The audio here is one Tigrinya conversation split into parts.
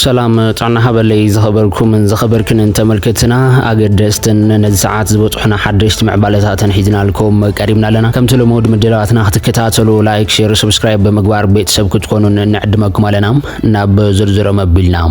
سلام طعنا هبلي زخبركم من زخبركن انت ملكتنا اقدستن نزعات زبطحنا حدشت معبالتاتن حيزنا لكم قريبنا لنا كم تلمود مدلاتنا تكتاتلو لايك شير سبسكرايب بمقبار بيتسب كتكونوا نعدمكم علينا ناب زرزر مبلنا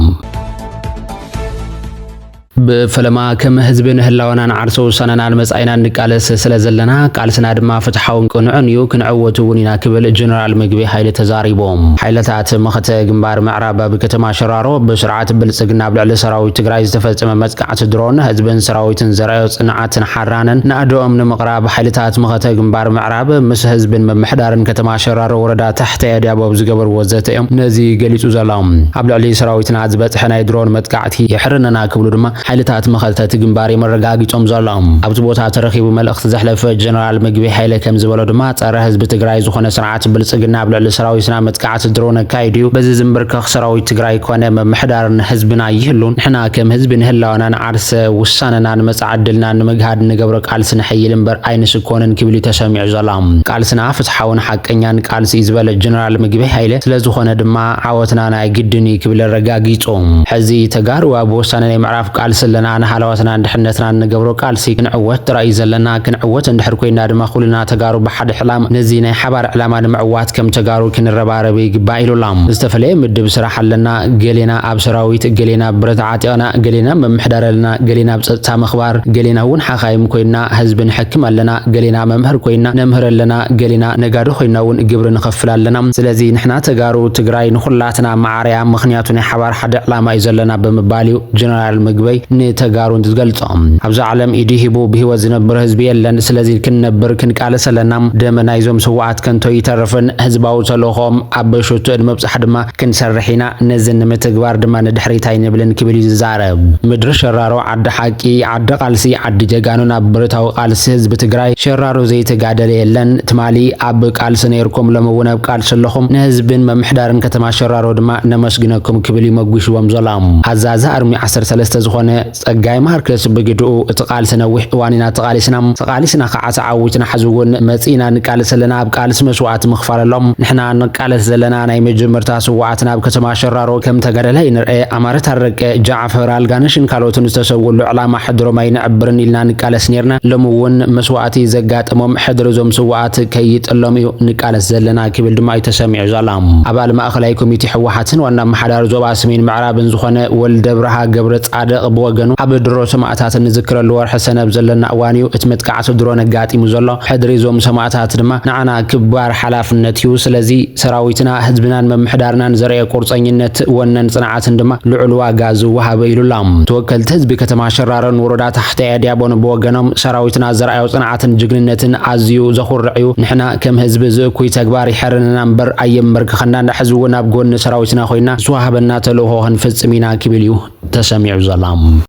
بفلما كم حزبن هلاونا نعرسو سننا المصاينا نقالس سلازلنا قالسنا دما فتحاون قنعنيو كنعوتو ونينا كبل جنرال مغبي حيله تزاريبوم حيلتات مخته جنبار معراب بكتما شرارو بسرعه بلصقنا بلعل سراوي تግራይ ዝተፈጸመ መጽቃዕት ድሮን ህዝብን ሰራዊትን ዘራዩ ጽንዓትን ሓራንን ናዶም ንምቅራብ حيلتات مخته جنبار معراب مس ህዝብን መምሕዳርን ከተማ ሸራሮ ወረዳ ታሕተ ያዲያቦብ ዝገበር ወዘተ እዮም ነዚ ገሊጹ ዘላም ኣብልዕሊ ሰራዊትና ዝበጽሐ ናይ ድሮን መጽቃዕቲ ይሕርነና ክብሉ ድማ حيلتات مخالتات جنبار مرغاغيطوم زالام ابت بوتا ترخيبو ملእخت زحلف جنرال مغبي حيله كم زبلو دما صار حزب تግራይ ዝኾነ ስርዓት ብልጽግና ብልዕሊ ሰራዊትና መጥቃዕት ድሮን ካይዲዩ በዚ ዝምብርከኽ ሰራዊት ትግራይ ኮነ መምሕዳርን ህዝብና ይህሉን ንሕና ከም ህዝብ ንህላውና ንዓርሰ ውሳነና ንመጻዕድልና ንምግሃድ ንገብረ ቃልስ ንሕይል እምበር ኣይንስኮንን ክብሊ ተሰሚዑ ዘላም ቃልስና ፍትሓውን ሓቀኛን ቃልስ ይዝበለ ጀነራል መግቢ ሓይለ ስለዝኾነ ድማ ዓወትና ናይ ግድኒ ክብል ረጋጊጾም ሕዚ ተጋሩ ኣብ ወሳነ ናይ ምዕራፍ ቃልስ لنا نحلواتنا ندحنتنا نغبرو قالسي كنعوت راي زلنا كنعوت اندحر كوينا دما خلنا تغارو بحد حلام نزينا حبار علامه معوات كم تغارو كنرباربي يغبايلو لام استفلي مدب سراح لنا غلينا اب سراويت غلينا برت عاطينا غلينا ممحدرلنا غلينا بصتا مخبار غلينا ون حخايم كوينا حزب نحكم لنا غلينا ممهر كوينا نمهر لنا غلينا نغادو خوينا ون غبر نخفلالنا سلازي نحنا تغارو تግራይ نخلاتنا معاريا مخنياتنا حبار حد علامه يزلنا بمباليو جنرال مغبي نتغارون تገልጾም ኣብዛ ዓለም ኢዲሂቡ ብህይወት ዝነብር ህዝብ የለን ስለዚ ክንነብር ክንቃለሰለና ደመና ይዞም ሰዋዓት ከንቶ ይተርፍን ህዝባው ተለኾም አበሽቱ መብጽሕ ድማ ክንሰርሒና ነዝን ምትግባር ድማ ንድሕሪታይ ንብልን ክብል ይዛረብ ምድር ሸራሮ ዓዲ ሓቂ ዓዲ ቃልሲ ዓዲ ጀጋኑን ኣብርታው ቃልሲ ህዝብ ትግራይ ሸራሮ ዘይተጋደለ የለን ትማሊ ኣብ ቃልሲ ነርኩም ለመውን ኣብ ቃልሲ ለኹም ንህዝብን መምሕዳርን ከተማ ሸራሮ ድማ ነመስግነኩም ክብል ይመጉሽዎም ዘላም ኣዛዛ አርሚ 13 ዝኾነ ጸጋይ ማርከስ በግድኡ እትቃልስ ነውሕ ዋኒና ተቃሊስና ከዓተ ዓዊትና ሓዝውን መጺና ንቃልሰለና ኣብ ቃልስ መስዋዕት ምኽፋለሎም ንሕና ንቃልስ ዘለና ናይ መጀመርታ ሰዋዕትና ኣብ ከተማ ሸራሮ ከም ተገደለ ይንርአ ኣማረት አረቀ ጃዕፈር አልጋነሽን ካልኦትን ዝተሰውሉ ዕላማ ሕድሮማይ ንዕብርን ኢልና ንቃልስ ነርና ለምውን መስዋዕቲ ዘጋጠሞም ሕድሮዞም ሰዋዕት ከይጥሎም እዩ ንቃልስ ዘለና ክብል ድማ ይተሰሚዑ ዘላም ኣባል ማእኸላይ ኮሚቴ ሕወሓትን ዋና መሓዳር ዞባ ሰሜን ምዕራብን ዝኾነ ወልደ ብርሃ ገብረ ጻድቕ بوغنو اب درو سماعتات نذكر الورح سنب زلنا اوانيو اتمتقعت درو نغاطيم زلو حدريزوم سماعتات دما نعنا كبار حلافنتيو سلازي سراويتنا حزبنا ممحدارنا زري قرصنينت ونن صنعات دما لعل واغا زوهاب يلولام توكلت حزب كتما شرارن وردا تحت يديابون بوغنوم سراويتنا زرعيو صنعاتن جغننتن ازيو زخرعيو نحنا كم حزب زكوي تغبار يحرننا امبر ايم مركخنا نحزونا بغون سراويتنا خوينا زوهابنا تلوهن فصمينا كبليو تسميع زلام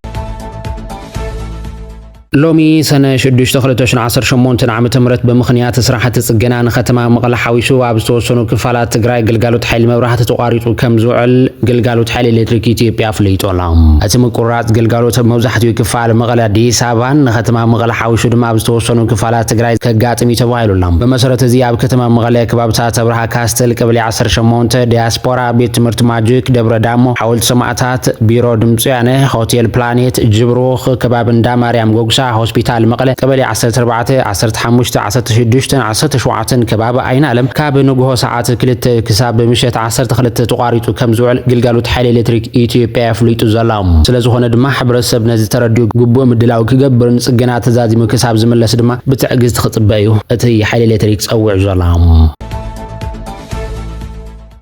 لومي سنة 2018 عام تمرت بمخنيات سراحة صقنا نختما مقل حويشو وابستوسونو كفالات تግራይ ግልጋሎት ሓይሊ መብራህቲ ተቋሪጡ ከም ዝውዕል ግልጋሎት ሓይሊ ኤሌክትሪክ ኢትዮጵያ ፍሊጦላም እቲ ምቁራት ግልጋሎት መብዛሕትኡ ክፋል መቀለ አዲስ አበባን ነختማ መቀለ ሓዊሹ ድማ ኣብስተወሰኑ ክፋላት ትግራይ ከጋጥም ይተባይሉላም በመሰረት እዚ ኣብ ከተማ መቀለ ከባብታት ኣብርሃ ካስተል ቀበሌ 18 ዲያስፖራ ቤት ትምህርት ማጂክ ደብረ ዳሞ ሓወልቲ ሰማዕታት ቢሮ ድምጽያነ ሆቴል ፕላኔት ጅብሮኽ ከባብ እንዳ ማርያም ጎግሳ ሆስፒታል መቀለ ቀበሌ 14 15 16 17 ከባቢ አይና ዓለም ካብ ንግሆ ሰዓት 2 ክሳብ ምሽት 12 ተቋሪጡ ከም ዝውዕል ግልጋሎት ሓይሊ ኤሌክትሪክ ኢትዮጵያ ፍሊጡ ዘላም ስለዝኾነ ድማ ሕብረተሰብ ነዚ ተረዲዩ ግቡእ ምድላው ክገብርን ጽገና ተዛዚሙ ክሳብ ዝመለስ ድማ ብትዕግስት ክጽበዩ እቲ ሓይሊ ኤሌክትሪክ ጸውዕ ዘላም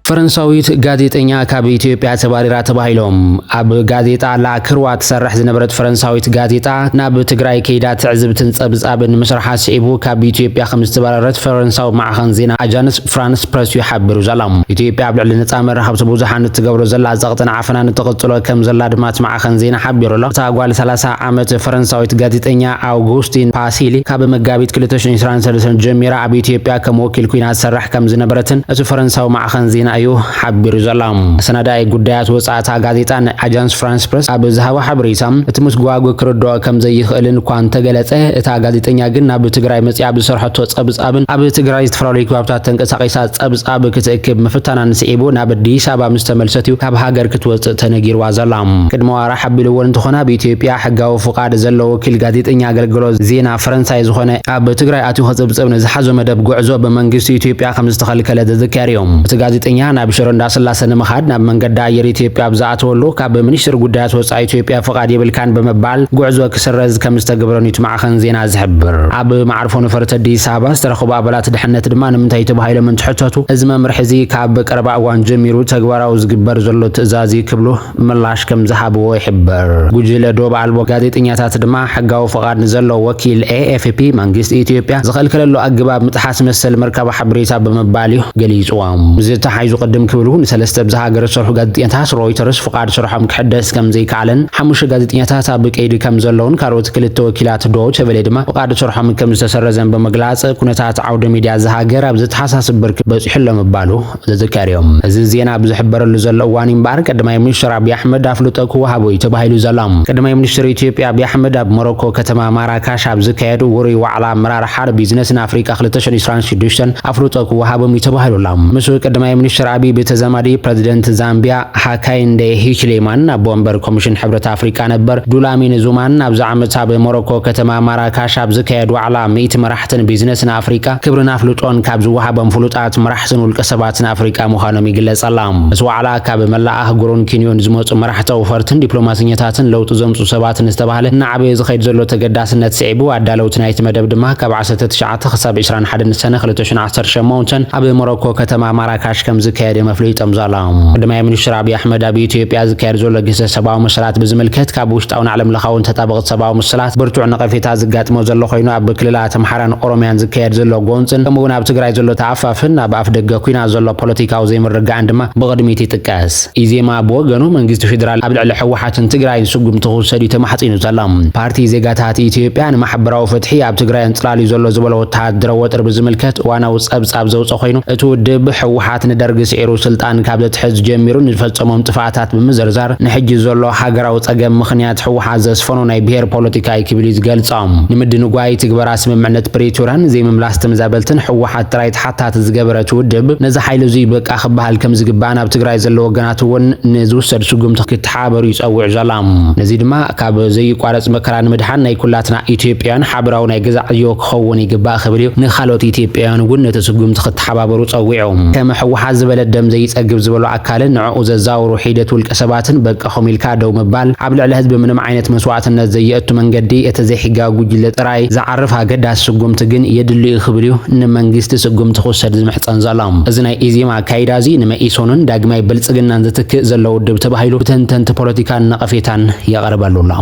فرنساويت غازيطኛ ካብ ኢትዮጵያ ተባሪራ ተባሂሎም ኣብ ጋዜጣ ላክርዋ ተሰርሕ ዝነበረት ፈረንሳዊት ጋዜጣ ናብ ትግራይ ከይዳ ትዕዝብትን ጸብጻብን መስራሓ ሲቡ ካብ ኢትዮጵያ ከም ዝተባረረት ፈረንሳዊ ማዕኸን ዜና አጃንስ ፍራንስ ፕረስ ይሓብሩ ዘላም ኢትዮጵያ ብልዕሊ ነጻ መራኸብቲ ብዙሓን ትገብሮ ዘላ ዘቕጥን ዓፈናን ተቐጽሎ ከም ዘላ ድማ ማዕኸን ዜና ሓቢሩሎ ታጓል 30 ዓመት ፈረንሳዊት ጋዜጠኛ አውጉስቲን ፓሲሊ ካብ መጋቢት 2023 ጀሚራ ኣብ ኢትዮጵያ ከም ወኪል ኩና ተሰርሕ ከም ዝነበረትን እቲ ፈረንሳዊ ማዕኸን ዜና እዩ ሓቢሩ ዘሎ ሰነዳይ ጉዳያት ወጻእታ ጋዜጣን አጃንስ ፍራንስ ፕሬስ ኣብ ዝሃቦ ሓበሬታ እቲ ምስጓጉ ክርድኦ ከም ዘይኽእልን እኳ እንተገለጸ እታ ጋዜጠኛ ግን ናብ ትግራይ መጽያ ብሰርሐቶ ጸብጻብን ኣብ ትግራይ ዝተፈላለዩ ከባቢታት ተንቀሳቒሳ ጸብጻብ ክትእክብ ምፍታናን ስዒቡ ናብ አዲስ አበባ ምስ ተመልሰት እዩ ካብ ሃገር ክትወጽእ ተነጊርዋ ዘላ ቅድመ ዋራ ሓቢልዎ እንተኾነ በኢትዮጵያ ሕጋዊ ፍቃድ ዘለዎ ወኪል ጋዜጠኛ አገልግሎት ዜና ፈረንሳይ ዝኾነ ኣብ ትግራይ ኣትዩ ክጽብጽብ ንዝሓዞ መደብ ጉዕዞ በመንግስቲ ኢትዮጵያ ከም ዝተኸልከለ ተዘካሪ እዮም እቲ ጋዜጠኛ ናብ ሽረ እንዳስላሴ ንምኻድ ናብ መንገዲ ኣየር ኢትዮጵያ ብዝኣተወሉ ካብ ሚኒስትር ጉዳያት ወጻኢ ኢትዮጵያ ፍቃድ የብልካን በመባል ጉዕዞ ክስረዝ ከም ዝተገበረን እዩ ማዕኸን ዜና ዝሕብር ኣብ ማዕርፎ ነፈርቲ አዲስ አበባ ዝተረኸቡ ኣባላት ድሕነት ድማ ንምንታይ ተባሂሎም እንትሕተቱ እዚ መምርሒ እዚ ካብ ቀረባ እዋን ጀሚሩ ተግባራዊ ዝግበር ዘሎ ትእዛዝ ክብሉ ምላሽ ከም ዝሃብዎ ይሕብር ጉጅለ ዶብ ኣልቦ ጋዜጠኛታት ድማ ሕጋዊ ፍቃድ ንዘለዎ ወኪል AFP መንግስቲ ኢትዮጵያ ዝኸልከለሉ ኣገባብ ምጥሓስ መሰል መርከባ ሓበሬታ በመባል እዩ ገሊጹዎም ዝተሓይዙ ቅድም ክብሉ ንሰለስተ ብዝሃገር ዝሰርሑ ጋዜጠኛታት ሮይተርስ ፍቃድ ስርሖም ክሕደስ ከም ዘይከኣለን ሓሙሽተ ጋዜጠኛታት ኣብ ቀይዲ ከም ዘለውን ካልኦት ክልተ ወኪላት ዶይቼ ቬለ ድማ ፍቃድ ስርሖም ከም ዝተሰረዘን በመግላጽ ኩነታት ዓውደ ሚድያ ዝሃገር ኣብ ዝተሓሳስብ ብርክ በጽሕሎ ምባሉ ተዘካሪዮም እዚ ዜና ብዝሕበረሉ ዘሎ እዋን እምበር ቀዳማይ ሚኒስትር አብይ አሕመድ ኣፍልጦ ክወሃቦ ተባሂሉ ዘሎ ቀዳማይ ሚኒስትር ኢትዮጵያ አብይ አሕመድ ኣብ ሞሮኮ ከተማ ማራካሽ ኣብ ዝካየዱ ውሩይ ዋዕላ ኣመራርሓ ቢዝነስን አፍሪካ 2026 ኣፍልጦ ክወሃቦም ተባሂሉላ ምስ ቀዳማይ ሚኒስትር አብይ ቤተዘመዲ ፕሬዝዳንት ዛምቢያ ሃካይንዴ ሂችሌማን ኣብ ወንበር ኮሚሽን ሕብረት አፍሪካ ነበር ዱላሚን ዙማን ኣብ ዓመት ኣብ ሞሮኮ ከተማ ማራካሽ ኣብ ዝካየዱ ዋዕላ 100 መራሕትን ቢዝነስን አፍሪካ ክብርን ኣፍልጦን ካብ ዝወሃቦም ፍሉጣት መራሕትን ውልቀ ሰባትን አፍሪካ ምዃኖም ይግለጸላ እዚ ዋዕላ ካብ መላእ ኣህጉሩን ኬንያን ዝመጹ መራሕታዊ ፈርትን ዲፕሎማስኛታትን ለውጥ ዘምጹ ሰባትን ዝተባሃለ ንዓበይ ዝኸይድ ዘሎ ተገዳስነት ስዒቡ ኣዳለውቲ ናይቲ መደብ ድማ ካብ 19 ክሳብ 21 ሰነ 2018 ኣብ ሞሮኮ ከተማ ማራካሽ ከም ዝካየደ መፍለይጦም ዘላ ቀዳማይ ሚኒስትር አብይ አሕመድ ኣብ ኢትዮጵያ ዝካየድ ዘሎ ግሰ ሰብኣዊ መሰላት ብዝምልከት ካብ ውሽጣውን ዓለም ለኻውን ተጣበቕቲ ሰብኣዊ መሰላት ብርቱዕ ነቐፌታ ዝጋጥሞ ዘሎ ኮይኑ ኣብ ክልላት ኣምሓራን ኦሮምያን ዝካየድ ዘሎ ጎንፅን ከምኡውን ኣብ ትግራይ ዘሎ ተኣፋፍን ኣብ ኣፍ ደገ ኩናት ዘሎ ፖለቲካዊ ዘይምርግጋእን ድማ ብቕድሚት ይጥቀስ ኢዜማ ብወገኑ መንግስቲ ፌደራል ኣብ ልዕሊ ሕወሓትን ትግራይን ስጉም ክውሰድ ተማሕፂኑ ዘሎ ፓርቲ ዜጋታት ኢትዮጵያ ንማሕበራዊ ፍትሒ ኣብ ትግራይ እንጽላልዩ ዘሎ ዝበለ ወተሃደራዊ ወጥሪ ብዝምልከት ዋናው ጸብጻብ ዘውፅእ ኮይኑ እቲ ውድብ ሕወሓት ንደርጊ ስዒሩ ስልጣን ካብ ዘትሕዝ ጀሚሩ ንፈጸሞም ጥፋታት ብምዝርዛር ንሕጂ ዘሎ ሃገራዊ ጸገም ምኽንያት ሕወሓት ዘስፈኑ ናይ ብሔር ፖለቲካ ክብል ዝገልጾም ንምድንጓይ ትግበራ ስምምዕነት ፕሪቶሪያን ዘይምምላስ ተመዛበልትን ሕወሓት ጥራይ ተሓታት ዝገበረት ውድብ ነዚ ሓይሉ እዚ በቃ ክበሃል ከም ዝግባእ ኣብ ትግራይ ዘሎ ወገናት እውን ንዝውሰድ ስጉምቲ ክትሓበሩ ይጸውዕ ዘላ ነዚ ድማ ካብ ዘይቋረጽ መከራ ንምድሓን ናይ ኩላትና ኢትዮጵያን ሓበራዊ ናይ ገዛዕዮ ክኸውን ይግባእ ክብል እዩ ንኻልኦት ኢትዮጵያውያን እውን ነቲ ስጉምቲ ክትሓባበሩ ጸዊዖም ከም ሕወሓት ዝበለ ደም ዘይጸግብ ዝበሉ ኣካልን ንዕኡ ዘዛውሩ ሒደት ውልቀ ሰባትን በቃኹም ኢልካ ደው ምባል ኣብ ልዕሊ ህዝቢ ምንም ዓይነት መስዋዕትነት ዘየእቱ መንገዲ እቲ ዘይሕጋዊ ጉጅለ ጥራይ ዝዓርፍ ኣገዳሲ ስጉምቲ ግን የድልዩ ክብል እዩ ንመንግስቲ ስጉምቲ ክውሰድ ዝምሕፀን ዘሎ እዚ ናይ ኢዜማ ካይዳ እዚ ንመኢሶንን ዳግማይ ብልጽግናን ዝትክእ ዘሎ ውድብ ተባሂሉ ብተንተንቲ ፖለቲካን ነቐፌታን የቐርበሉላ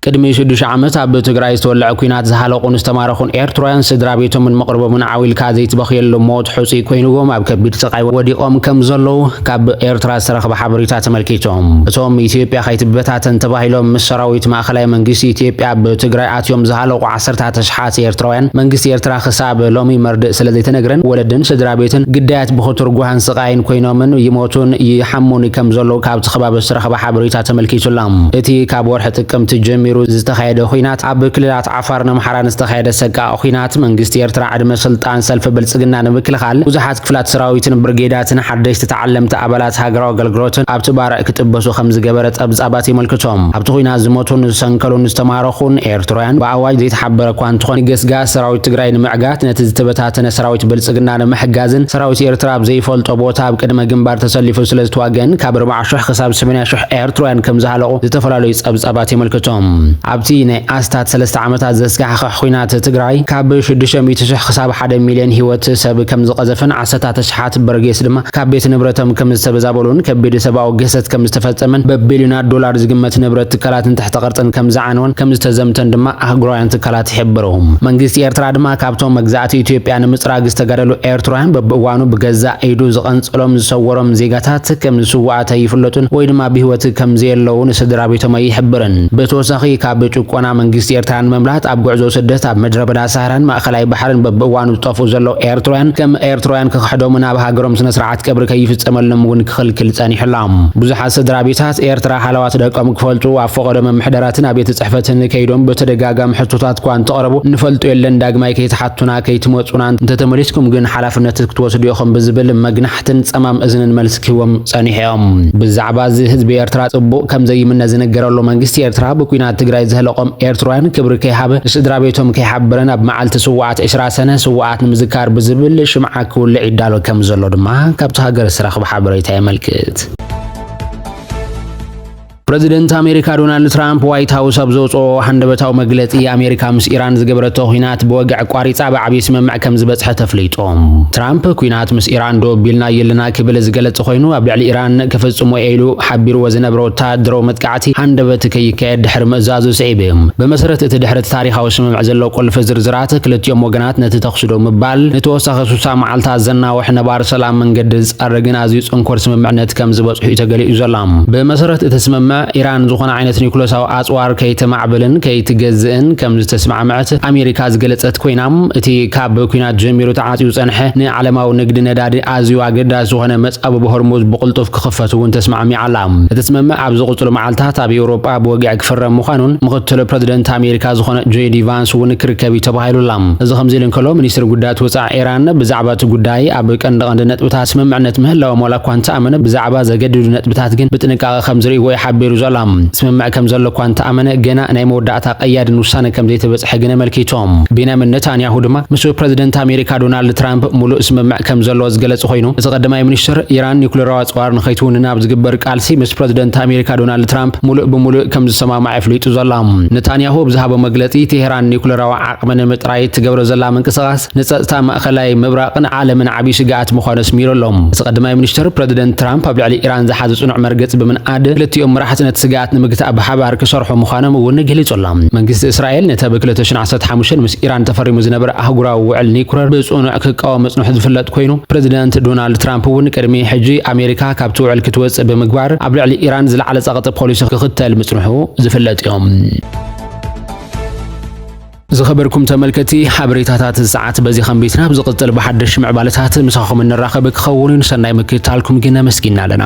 ቅድሚ 6 ዓመት ኣብ ትግራይ ዝተወልዐ ኩናት ዝሃለቁን ዝተማረኹን ኤርትራውያን ስድራ ቤቶምን መቅረቦምን ዓዊልካ ዘይትበኽየሉ ሞት ሕፁይ ኮይኑዎም ኣብ ከቢድ ስቃይ ወዲቆም ከም ዘለዉ ካብ ኤርትራ ዝተረኸበ ሓበሬታ ተመልኪቶም እቶም ኢትዮጵያ ከይትበታተን ተባሂሎም ምስ ሰራዊት ማእኸላይ መንግስቲ ኢትዮጵያ ኣብ ትግራይ ኣትዮም ዝሃለቁ 10 ሽሓት ኤርትራውያን መንግስቲ ኤርትራ ክሳብ ሎሚ መርድእ ስለ ዘይተነግረን ወለድን ስድራ ቤትን ግዳያት ብኽትርጉሃን ስቃይን ኮይኖምን ይሞቱን ይሓሙን ከም ዘለዉ ካብቲ ከባቢ ዝተረኸበ ሓበሬታ ተመልኪቱላ እቲ ካብ ወርሒ ጥቅምቲ ጀሚሩ ዝተኻየደ ኩናት ኣብ ክልላት ዓፋርን ኣምሓራን ዝተኻየደ ሰቃቂ ኩናት መንግስቲ ኤርትራ ዕድመ ስልጣን ሰልፊ ብልጽግና ንምክልኻል ብዙሓት ክፍላት ሰራዊትን ብርጌዳትን ሓደሽቲ ተዓለምቲ ኣባላት ሃገራዊ ኣገልግሎትን ኣብቲ ባርዕ ክጥበሱ ከም ዝገበረ ጸብጻባት ይመልክቶም ኣብቲ ኩናት ዝሞቱን ዝሰንከሉን ዝተማረኹን ኤርትራውያን ብኣዋጅ ዘይተሓበረ እኳ እንተኾነ ገስጋስ ሰራዊት ትግራይ ንምዕጋት ነቲ ዝተበታተነ ሰራዊት ብልጽግና ንምሕጋዝን ሰራዊት ኤርትራ ኣብ ዘይፈልጦ ቦታ ኣብ ቅድመ ግንባር ተሰሊፉ ስለ ዝተዋግአን ካብ 40,000 ክሳብ 80,000 ኤርትራውያን ከም ዝሃለቁ ዝተፈላለዩ ጸብጻባት ይመልክቶም ኣብቲ ናይ ኣስታት 3 ዓመታት ዘስካሕኸ ኩናት ትግራይ ካብ 600,000 ክሳብ 1 ሚልዮን ህይወት ሰብ ከም ዝቐዘፈን 10 ሽሓት በርጌስ ድማ ካብ ቤት ንብረቶም ከም ዝተበዛበሉን ከቢድ ሰብኣዊ ገሰት ከም ዝተፈጸመን በቢልዮናት ዶላር ዝግመት ንብረት ትካላትን ተሕተ ቅርጽን ከም ዝዓነወን ከም ዝተዘምተን ድማ ኣህጉራውያን ትካላት ይሕብሩ መንግስቲ ኤርትራ ድማ ካብቶም መግዛእቲ ኢትዮጵያ ንምጽራግ ዝተጋደሉ ኤርትራውያን በብእዋኑ ብገዛእ ኢዱ ዝቐንጽሎም ዝሰወሮም ዜጋታት ከም ዝስዋዕተ ይፍለጡን ወይ ድማ ብህይወት ከም ዘየለውን ስድራ ቤቶም ይሕብርን ብተወሳኺ ካብ ጭቆና መንግስቲ ኤርትራን መምላት ኣብ ጉዕዞ ስደት ኣብ ምድረ በዳ ሳህራን ማእከላይ ባሕርን በብእዋኑ ዝጠፍኡ ዘለዉ ኤርትራውያን ከም ኤርትራውያን ክክሕዶሙ ናብ ሃገሮም ስነ ስርዓት ቀብሪ ከይፍጸመሎም እውን ክኽልክል ጸኒሕሎም ብዙሓት ስድራ ቤታት ኤርትራ ሓለዋት ደቆም ክፈልጡ ኣብ ፈቐዶ መምሕደራትን ኣብ ቤተ ጽሕፈትን ከይዶም በተደጋጋሚ ሕቶታት እኳ እንተቕረቡ ንፈልጡ የለን ዳግማይ ከይተሓቱና ከይትመጹና እንተተመሊስኩም ግን ሓላፍነት ክትወስዱ ኢኹም ብዝብል መግናሕትን ጸማም እዝንን መልሲ ክህቦም ጸኒሖም ብዛዕባ እዚ ህዝቢ ኤርትራ ጽቡቕ ከም ዘይምነ ዝነገረሉ መንግስቲ ኤርትራ ብኩናት ትግራይ ዝህለቆም ኤርትራውያን ክብሪ ከይሃበ ስድራ ቤቶም ከይሓበረን ኣብ መዓልቲ ስዋዓት 20 ሰነ ስዋዓት ንምዝካር ብዝብል ሽምዓ ክውልዕ ይዳሎ ከም ዘሎ ድማ ካብቲ ሃገር ዝረኽብ ሓበሬታ የመልክት ፕሬዚደንት አሜሪካ ዶናልድ ትራምፕ ዋይት ሃውስ ኣብ ዘውፅኦ ሃንደበታዊ መግለጺ አሜሪካ ምስ ኢራን ዝገበረቶ ኩናት ብወግዕ ቋሪፃ ብዓብዪ ስምምዕ ከም ዝበፅሐ ተፍሊጦም ትራምፕ ኩናት ምስ ኢራን ዶ ቢልና የለና ክብል ዝገለጽ ኮይኑ ኣብ ልዕሊ ኢራን ክፍጽሞ ኢሉ ሓቢርዎ ዝነበረ ወተሃደራዊ መጥቃዕቲ ሃንደበት ከይካየድ ድሕሪ ምእዛዙ ስዒብ ብመሰረት እቲ ድሕሪ ታሪኻዊ ስምምዕ ዘሎ ቁልፊ ዝርዝራት ክልቲኦም ወገናት ነቲ ተኽሲ ዶ ምባል ንተወሳኺ 60 መዓልታት ዘናውሕ ነባር ሰላም መንገዲ ዝጸርግን ኣዝዩ ጽንኮር ስምምዕነት ከም ዝበፅሑ ተገሊጹ ዘሎ ብመሰረት እቲ ስምምዕ ኢራን ዝኾነ ዓይነት ኒኩለሳዊ ኣጽዋር ከይተማዕበልን ከይትገዝእን ከም ዝተስማዕምዐት ኣሜሪካ ዝገለጸት ኮይናም እቲ ካብ ኩናት ጀሚሩ ተዓጽዩ ጸንሐ ንዓለማዊ ንግዲ ነዳዲ ኣዝዩ ኣገዳሲ ዝኾነ መጻብ ብሆርሙዝ ብቕልጡፍ ክኽፈት እውን ተስማዕሚዓ ኣላ እቲ ስምምዕ ኣብ ዝቕጽሉ መዓልታት ኣብ ኤውሮጳ ብወግዕ ክፍረም ምዃኑን ምክትል ፕሬዚደንት ኣሜሪካ ዝኾነ ጄዲ ቫንስ እውን ክርከብ ተባሂሉላ እዚ ከምዚ ኢሉ እንከሎ ሚኒስትር ጉዳያት ወጻኢ ኢራን ብዛዕባ እቲ ጉዳይ ኣብ ቀንዲ ነጥብታት ስምምዕነት ምህላዎም ዋላ እኳ እንተኣመነ ብዛዕባ ዘገድዱ ነጥብታት ግን ብጥንቃቐ ከም ዝርእይዎ ይሓቢሩ ዘሎም ስምምዕ ከም ዘሎ እኳ እንተኣመነ ገና ናይ መወዳእታ ቀያድን ውሳነ ከም ዘይተበፅሐ ግን ኣመልኪቶም ቤንያሚን ኔታንያሁ ድማ ምስ ፕሬዚደንት ኣሜሪካ ዶናልድ ትራምፕ ሙሉእ ስምምዕ ከም ዘሎ ዝገለጽ ኮይኑ እቲ ቀዳማይ ሚኒስትር ኢራን ኒኩለራዊ ኣጽዋር ንኸይትውንን ኣብ ዝግበር ቃልሲ ምስ ፕሬዚደንት ኣሜሪካ ዶናልድ ትራምፕ ሙሉእ ከም ዝሰማማዕ ኣፍሊጡ ዘሎ ኔታንያሁ ብዝሃቦ መግለጺ ቴሄራን ኒኩለራዊ ዓቕሚ ንምጥራይ ትገብሮ ዘላ ምንቅስቓስ ንጸጥታ ማእከላይ ምብራቕን ዓለምን ዓብዪ ስግኣት ምዃኑ ኣስሚሩሎም እቲ ቀዳማይ ሚኒስትር ፕሬዚደንት ትራምፕ ኣብ ልዕሊ ኢራን ዝሓዘ ጽኑዕ መርገፂ ብምንኣድ ክልቲኦም መራሕቲ ነቲ ስግኣት ንምግታእ ብሓባር ክሰርሑ ምዃኖም እውን ገሊጾሎም መንግስቲ እስራኤል ነቲ ብ 2015 ምስ ኢራን ተፈሪሙ ዝነበረ ኣህጉራዊ ውዕል ኒኩለር ብጽኑዕ ክቃወም መጽንሑ ዝፍለጥ ኮይኑ ፕሬዚደንት ዶናልድ ትራምፕ እውን ቅድሚ ሕጂ ኣሜሪካ ካብቲ ውዕል ክትወፅእ ብምግባር ኣብ ልዕሊ ኢራን ዝለዓለ ጸቕጢ ፖሊሲ ክኽተል መጽንሑ ዝፍለጥ እዮም ዝኸበርኩም ተመልከቲ ሓበሬታታት ሰዓት በዚ ኸምቤትና ብዝቕጽል ብሓድሽ ምዕባለታት ምሳኹም እንራኸብ ክኸውን ሰናይ ምክትታልኩም ግን መስኪና ኣለና